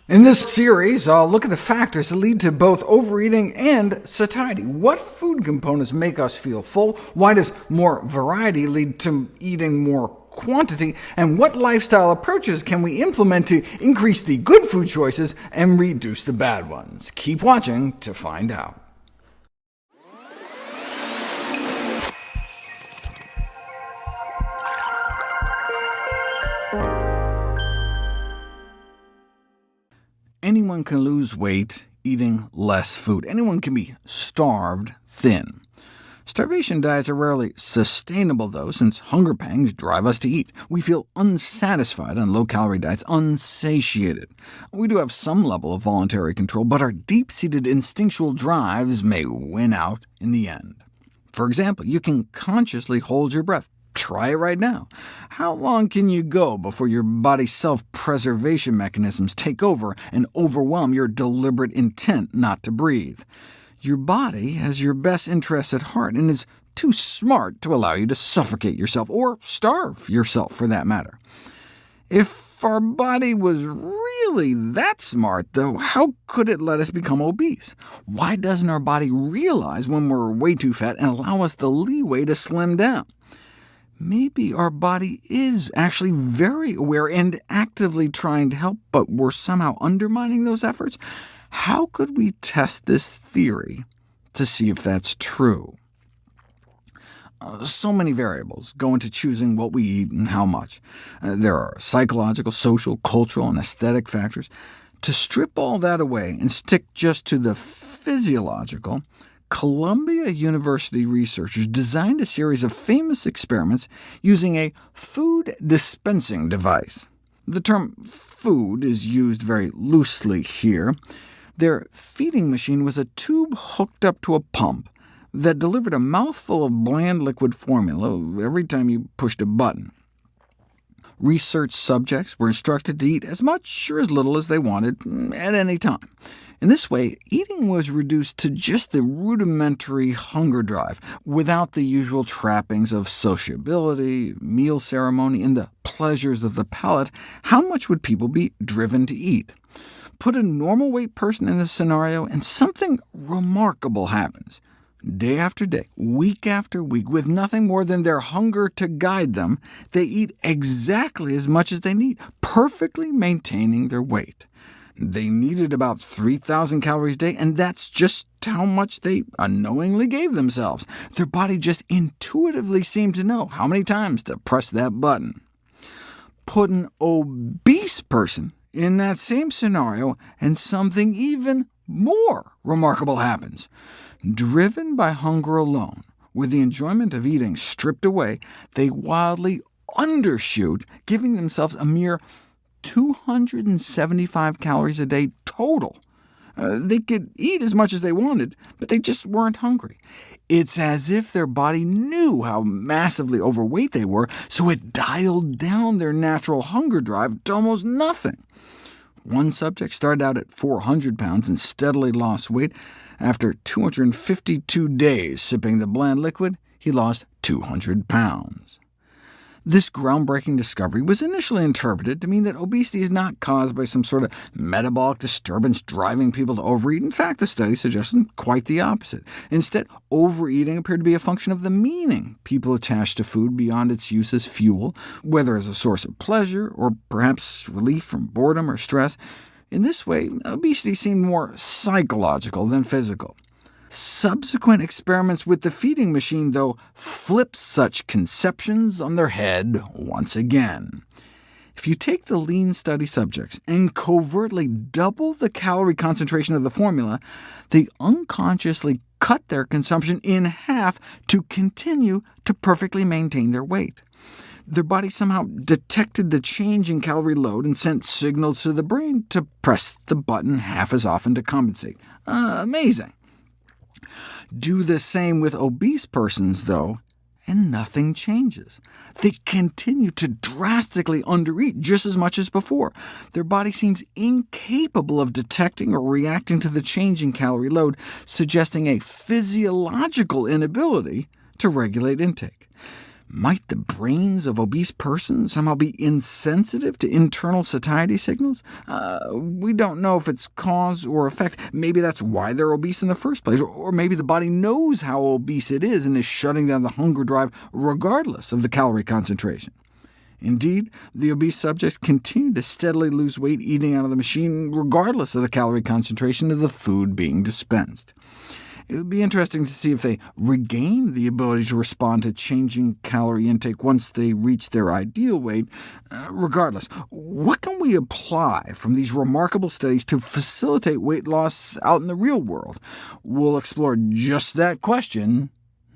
In this series, I'll look at the factors that lead to both overeating and satiety. What food components make us feel full? Why does more variety lead to eating more quantity? And what lifestyle approaches can we implement to increase the good food choices and reduce the bad ones? Keep watching to find out. Anyone can lose weight eating less food. Anyone can be starved thin. Starvation diets are rarely sustainable, though, since hunger pangs drive us to eat. We feel unsatisfied on low-calorie diets, unsatiated. We do have some level of voluntary control, but our deep-seated instinctual drives may win out in the end. For example, you can consciously hold your breath. Try it right now. How long can you go before your body's self-preservation mechanisms take over and overwhelm your deliberate intent not to breathe? Your body has your best interests at heart and is too smart to allow you to suffocate yourself, or starve yourself for that matter. If our body was really that smart, though, how could it let us become obese? Why doesn't our body realize when we're way too fat and allow us the leeway to slim down? Maybe our body is actually very aware and actively trying to help, but we're somehow undermining those efforts? How could we test this theory to see if that's true? So many variables go into choosing what we eat and how much. There are psychological, social, cultural, and aesthetic factors. To strip all that away and stick just to the physiological, Columbia University researchers designed a series of famous experiments using a food dispensing device. The term food is used very loosely here. Their feeding machine was a tube hooked up to a pump that delivered a mouthful of bland liquid formula every time you pushed a button. Research subjects were instructed to eat as much or as little as they wanted at any time. In this way, eating was reduced to just the rudimentary hunger drive, without the usual trappings of sociability, meal ceremony, and the pleasures of the palate. How much would people be driven to eat? Put a normal weight person in this scenario, and something remarkable happens. Day after day, week after week, with nothing more than their hunger to guide them, they eat exactly as much as they need, perfectly maintaining their weight. They needed about 3,000 calories a day, and that's just how much they unknowingly gave themselves. Their body just intuitively seemed to know how many times to press that button. Put an obese person in that same scenario, and something even more remarkable happens. Driven by hunger alone, with the enjoyment of eating stripped away, they wildly undershoot, giving themselves a mere 275 calories a day total. They could eat as much as they wanted, but they just weren't hungry. It's as if their body knew how massively overweight they were, so it dialed down their natural hunger drive to almost nothing. One subject started out at 400 pounds and steadily lost weight. After 252 days sipping the bland liquid, he lost 200 pounds. This groundbreaking discovery was initially interpreted to mean that obesity is not caused by some sort of metabolic disturbance driving people to overeat. In fact, the study suggested quite the opposite. Instead, overeating appeared to be a function of the meaning people attach to food beyond its use as fuel, whether as a source of pleasure or perhaps relief from boredom or stress. In this way, obesity seemed more psychological than physical. Subsequent experiments with the feeding machine, though, flipped such conceptions on their head once again. If you take the lean study subjects and covertly double the calorie concentration of the formula, they unconsciously cut their consumption in half to continue to perfectly maintain their weight. Their body somehow detected the change in calorie load and sent signals to the brain to press the button half as often to compensate. Amazing. Do the same with obese persons, though, and nothing changes. They continue to drastically undereat just as much as before. Their body seems incapable of detecting or reacting to the change in calorie load, suggesting a physiological inability to regulate intake. Might the brains of obese persons somehow be insensitive to internal satiety signals? We don't know if it's cause or effect. Maybe that's why they're obese in the first place, or maybe the body knows how obese it is and is shutting down the hunger drive regardless of the calorie concentration. Indeed, the obese subjects continue to steadily lose weight eating out of the machine, regardless of the calorie concentration of the food being dispensed. It would be interesting to see if they regain the ability to respond to changing calorie intake once they reach their ideal weight. Regardless, what can we apply from these remarkable studies to facilitate weight loss out in the real world? We'll explore just that question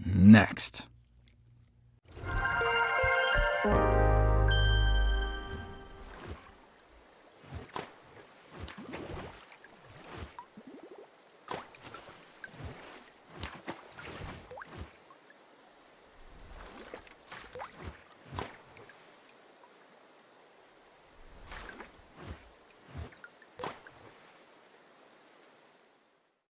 next.